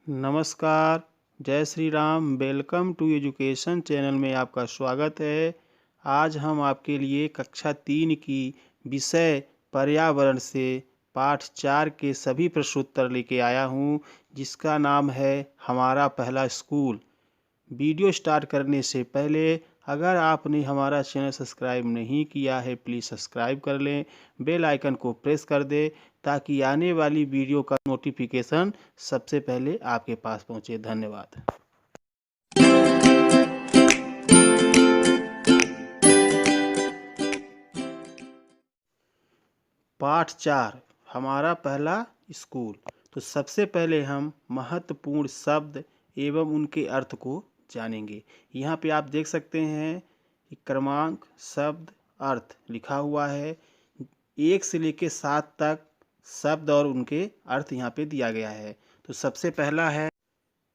नमस्कार, जय Shri Ram. Welcome to education channel में आपका स्वागत है। आज हम आपके लिए कक्षा 3 की विषय पर्यावरण से पाठ 4 के सभी प्रश्नोत्तर लेके आया हूँ, जिसका नाम है हमारा पहला स्कूल। वीडियो स्टार्ट करने से पहले अगर आपने हमारा चैनल सब्सक्राइब नहीं किया है, प्लीज़ सब्सक्राइब कर लें, बेल आइकन को प्रेस कर दें ताकि आने वाली वीडियो का नोटिफिकेशन सबसे पहले आपके पास पहुंचे। धन्यवाद। पाठ 4 हमारा पहला स्कूल। तो सबसे पहले हम महत्वपूर्ण शब्द एवं उनके अर्थ को जानेंगे। यहाँ पे आप देख सकते हैं कि क्रमांक, शब्द, अर्थ लिखा हुआ है। 1 से लेकर 7 तक शब्द और उनके अर्थ यहाँ पे दिया गया है। तो सबसे पहला है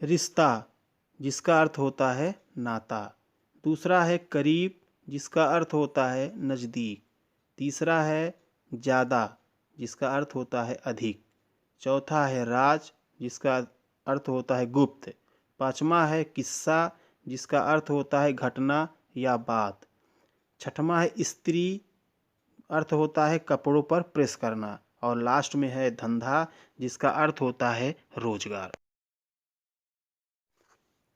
रिश्ता, जिसका अर्थ होता है नाता। दूसरा है करीब, जिसका अर्थ होता है नज़दीक। तीसरा है ज़्यादा, जिसका अर्थ होता है अधिक। चौथा है राज, जिसका अर्थ होता है गुप्त। पांचवा है किस्सा, जिसका अर्थ होता है घटना या बात। छठवां है स्त्री, अर्थ होता है कपड़ों पर प्रेस करना। और लास्ट में है धंधा, जिसका अर्थ होता है रोजगार।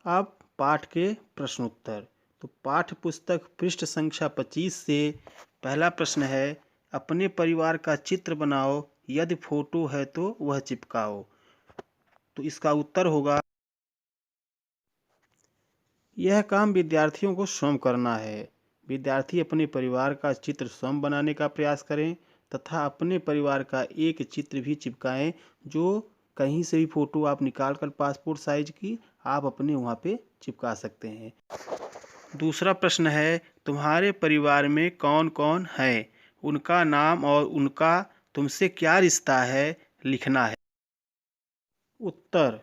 अब पाठ के प्रश्नोत्तर। तो पाठ्य पुस्तक पृष्ठ संख्या 25 से पहला प्रश्न है, अपने परिवार का चित्र बनाओ, यदि फोटो है तो वह चिपकाओ। तो इसका उत्तर होगा, यह काम विद्यार्थियों को स्वयं करना है। विद्यार्थी अपने परिवार का चित्र स्वयं बनाने का प्रयास करें तथा अपने परिवार का एक चित्र भी चिपकाएं। जो कहीं से भी फोटो आप निकाल कर पासपोर्ट साइज की आप अपने वहाँ पे चिपका सकते हैं। दूसरा प्रश्न है, तुम्हारे परिवार में कौन कौन है, उनका नाम और उनका तुमसे क्या रिश्ता है लिखना है। उत्तर,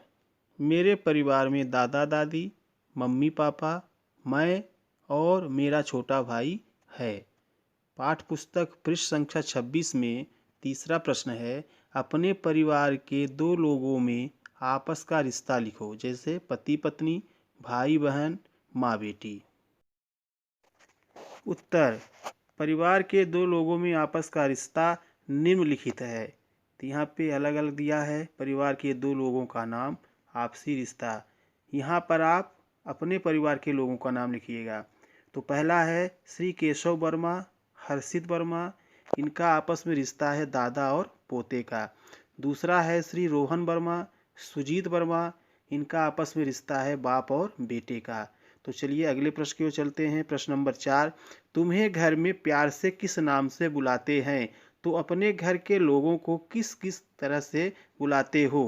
मेरे परिवार में दादा दादी, मम्मी पापा, मैं और मेरा छोटा भाई है। पाठ पुस्तक पृष्ठ संख्या 26 में तीसरा प्रश्न है, अपने परिवार के 2 लोगों में आपस का रिश्ता लिखो, जैसे पति पत्नी, भाई बहन, माँ बेटी। उत्तर, परिवार के 2 लोगों में आपस का रिश्ता निम्नलिखित है। तो यहाँ पे अलग अलग दिया है परिवार के 2 लोगों का नाम, आपसी रिश्ता। यहाँ पर आप अपने परिवार के लोगों का नाम लिखिएगा। तो पहला है श्री केशव वर्मा, हर्षित वर्मा, इनका आपस में रिश्ता है दादा और पोते का। दूसरा है श्री रोहन वर्मा, सुजीत वर्मा, इनका आपस में रिश्ता है बाप और बेटे का। तो चलिए अगले प्रश्न की ओर चलते हैं। प्रश्न नंबर 4, तुम्हें घर में प्यार से किस नाम से बुलाते हैं। तो अपने घर के लोगों को किस किस तरह से बुलाते हो।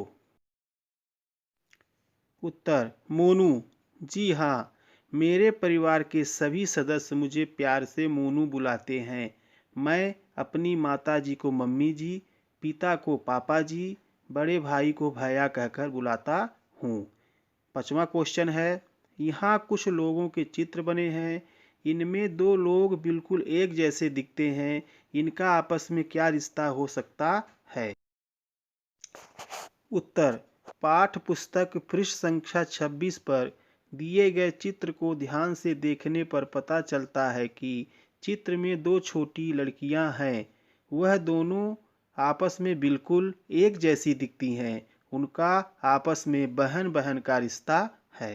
उत्तर, मोनू। जी हाँ, मेरे परिवार के सभी सदस्य मुझे प्यार से मोनू बुलाते हैं। मैं अपनी माता जी को मम्मी जी, पिता को पापा जी, बड़े भाई को भैया कहकर बुलाता हूँ। 5वां क्वेश्चन है, यहाँ कुछ लोगों के चित्र बने हैं, इनमें 2 लोग बिल्कुल एक जैसे दिखते हैं, इनका आपस में क्या रिश्ता हो सकता है। उत्तर, पाठ पुस्तक पृष्ठ संख्या 26 पर दिए गए चित्र को ध्यान से देखने पर पता चलता है कि चित्र में 2 छोटी लड़कियां हैं। वह दोनों आपस में बिल्कुल एक जैसी दिखती हैं, उनका आपस में बहन बहन का रिश्ता है।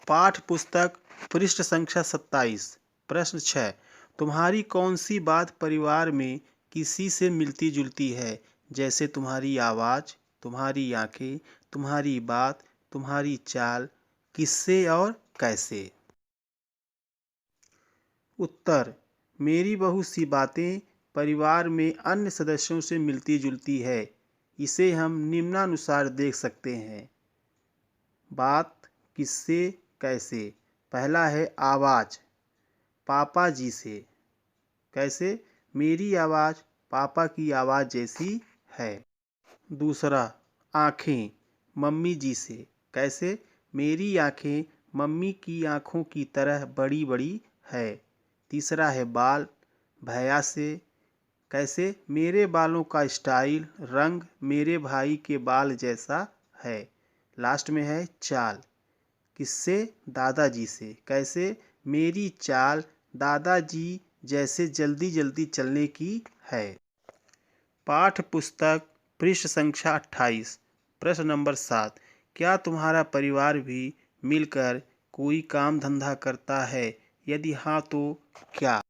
पाठ पुस्तक पृष्ठ संख्या 27 प्रश्न 6, तुम्हारी कौन सी बात परिवार में किसी से मिलती जुलती है, जैसे तुम्हारी आवाज़, तुम्हारी आंखें, तुम्हारी बात, तुम्हारी चाल, किससे और कैसे। उत्तर, मेरी बहुत सी बातें परिवार में अन्य सदस्यों से मिलती जुलती है। इसे हम निम्नानुसार देख सकते हैं। बात, किससे, कैसे। पहला है आवाज़, पापा जी से। कैसे, मेरी आवाज़ पापा की आवाज़ जैसी है। दूसरा, आँखें, मम्मी जी से। कैसे, मेरी आँखें मम्मी की आँखों की तरह बड़ी बड़ी है। तीसरा है बाल, भैया से। कैसे? मेरे बालों का स्टाइल, रंग मेरे भाई के बाल जैसा है। लास्ट में है चाल, किससे? दादाजी से। कैसे? मेरी चाल दादाजी जैसे जल्दी जल्दी चलने की है। पाठ्य पुस्तक पृष्ठ संख्या 28, प्रश्न नंबर 7। क्या तुम्हारा परिवार भी मिलकर कोई काम धंधा करता है? यदि हाँ तो क्या?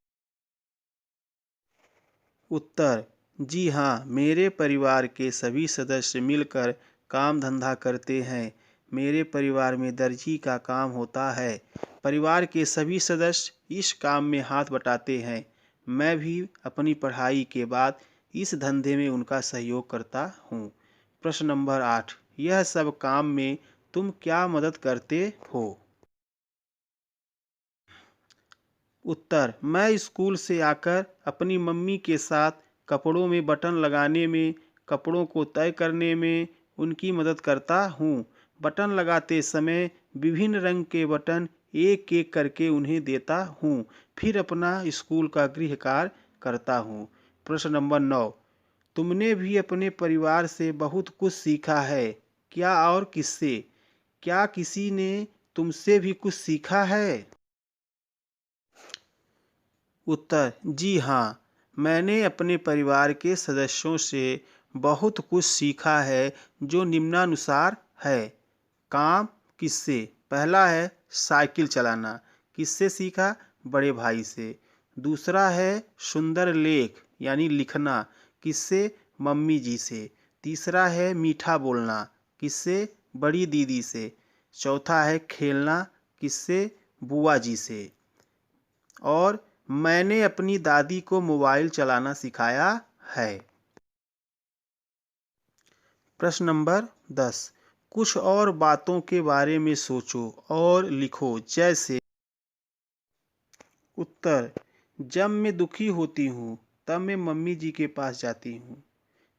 उत्तर: जी हाँ, मेरे परिवार के सभी सदस्य मिलकर काम धंधा करते हैं। मेरे परिवार में दर्जी का काम होता है। परिवार के सभी सदस्य इस काम में हाथ बटाते हैं। मैं भी अपनी पढ़ाई के बाद इस धंधे में उनका सहयोग करता हूँ। प्रश्न नंबर 8। यह सब काम में तुम क्या मदद करते हो? उत्तर: मैं स्कूल से आकर अपनी मम्मी के साथ कपड़ों में बटन लगाने में, कपड़ों को तय करने में उनकी मदद करता हूँ। बटन लगाते समय विभिन्न रंग के बटन एक एक करके उन्हें देता हूँ। फिर अपना स्कूल का गृह कार्य करता हूँ। प्रश्न नंबर 9। तुमने भी अपने परिवार से बहुत कुछ सीखा है। क्या और किससे? क्या किसी ने तुमसे भी कुछ सीखा है? उत्तर: जी हाँ, मैंने अपने परिवार के सदस्यों से बहुत कुछ सीखा है जो निम्नानुसार है। काम किससे? पहला है साइकिल चलाना। किससे सीखा? बड़े भाई से। दूसरा है सुंदर लेख यानी लिखना। किससे? मम्मी जी से। तीसरा है मीठा बोलना। किससे? बड़ी दीदी से। चौथा है खेलना। किससे? बुआ जी से। और मैंने अपनी दादी को मोबाइल चलाना सिखाया है। प्रश्न नंबर 10। कुछ और बातों के बारे में सोचो और लिखो, जैसे। उत्तर: जब मैं दुखी होती हूँ तब मैं मम्मी जी के पास जाती हूँ।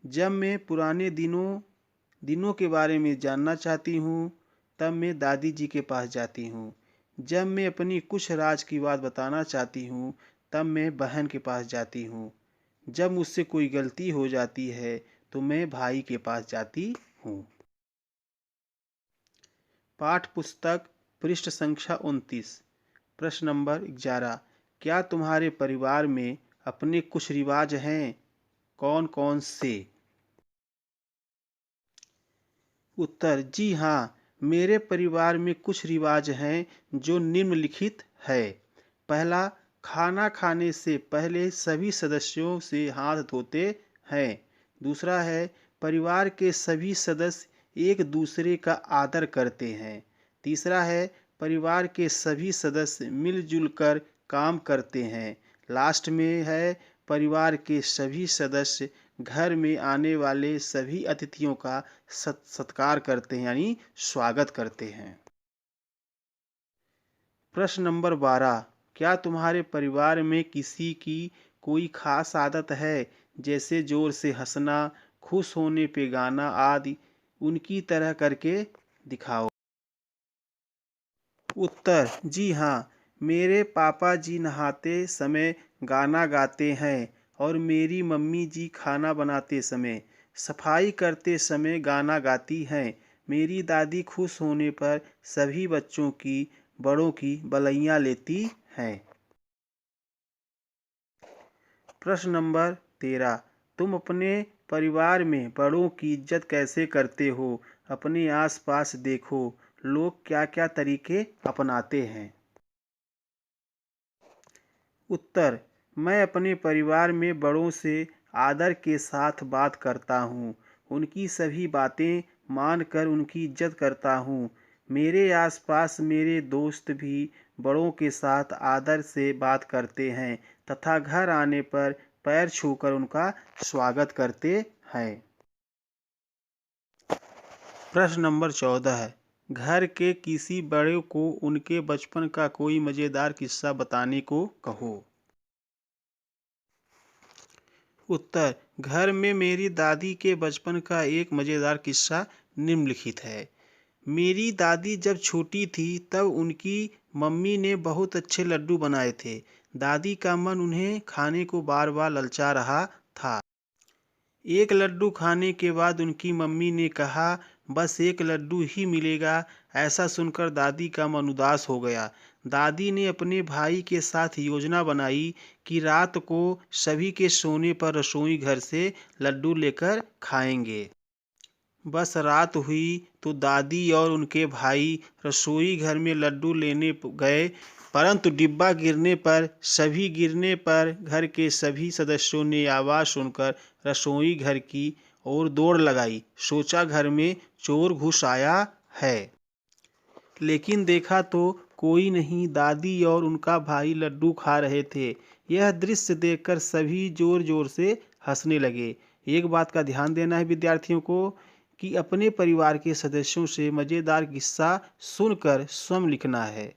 जब मैं पुराने दिनों के बारे में जानना चाहती हूँ तब मैं दादी जी के पास जाती हूँ। जब मैं अपनी कुछ राज की बात बताना चाहती हूँ तब मैं बहन के पास जाती हूँ। जब मुझसे कोई गलती हो जाती है तो मैं भाई के पास जाती हूँ। पाठ पुस्तक पृष्ठ संख्या 29, प्रश्न नंबर 11। क्या तुम्हारे परिवार में अपने कुछ रिवाज हैं? कौन कौन से? उत्तर: जी हाँ, मेरे परिवार में कुछ रिवाज हैं जो निम्नलिखित है। पहला, खाना खाने से पहले सभी सदस्यों से हाथ धोते हैं। दूसरा है, परिवार के सभी सदस्य एक दूसरे का आदर करते हैं। तीसरा है, परिवार के सभी सदस्य मिलजुल कर काम करते हैं। लास्ट में है, परिवार के सभी सदस्य घर में आने वाले सभी अतिथियों का सत्कार करते हैं यानी स्वागत करते हैं। प्रश्न नंबर 12। क्या तुम्हारे परिवार में किसी की कोई खास आदत है, जैसे जोर से हंसना, खुश होने पे गाना आदि? उनकी तरह करके दिखाओ। उत्तर: जी हाँ, मेरे पापा जी नहाते समय गाना गाते हैं और मेरी मम्मी जी खाना बनाते समय, सफाई करते समय गाना गाती हैं। मेरी दादी खुश होने पर सभी बच्चों की, बड़ों की बलैयाँ लेती हैं। प्रश्न नंबर 13। तुम अपने परिवार में बड़ों की इज्जत कैसे करते हो? अपने आसपास देखो, लोग क्या क्या तरीके अपनाते हैं। उत्तर: मैं अपने परिवार में बड़ों से आदर के साथ बात करता हूँ। उनकी सभी बातें मानकर उनकी इज्जत करता हूँ। मेरे आसपास मेरे दोस्त भी बड़ों के साथ आदर से बात करते हैं तथा घर आने पर पैर छूकर उनका स्वागत करते हैं। प्रश्न नंबर 14 है। घर के किसी बड़े को उनके बचपन का कोई मज़ेदार किस्सा बताने को कहो। उत्तर: घर में मेरी दादी के बचपन का एक मज़ेदार किस्सा निम्नलिखित है। मेरी दादी जब छोटी थी तब उनकी मम्मी ने बहुत अच्छे लड्डू बनाए थे। दादी का मन उन्हें खाने को बार बार ललचा रहा था। एक लड्डू खाने के बाद उनकी मम्मी ने कहा, बस एक लड्डू ही मिलेगा। ऐसा सुनकर दादी का मन उदास हो गया। दादी ने अपने भाई के साथ योजना बनाई कि रात को सभी के सोने पर रसोई घर से लड्डू लेकर खाएंगे। बस रात हुई तो दादी और उनके भाई रसोई घर में लड्डू लेने गए, परंतु डिब्बा गिरने पर घर के सभी सदस्यों ने आवाज़ सुनकर रसोई घर की ओर दौड़ लगाई। सोचा घर में चोर घुस आया है, लेकिन देखा तो कोई नहीं। दादी और उनका भाई लड्डू खा रहे थे। यह दृश्य देखकर सभी जोर जोर से हंसने लगे। एक बात का ध्यान देना है विद्यार्थियों को कि अपने परिवार के सदस्यों से मज़ेदार किस्सा सुनकर स्वयं लिखना है।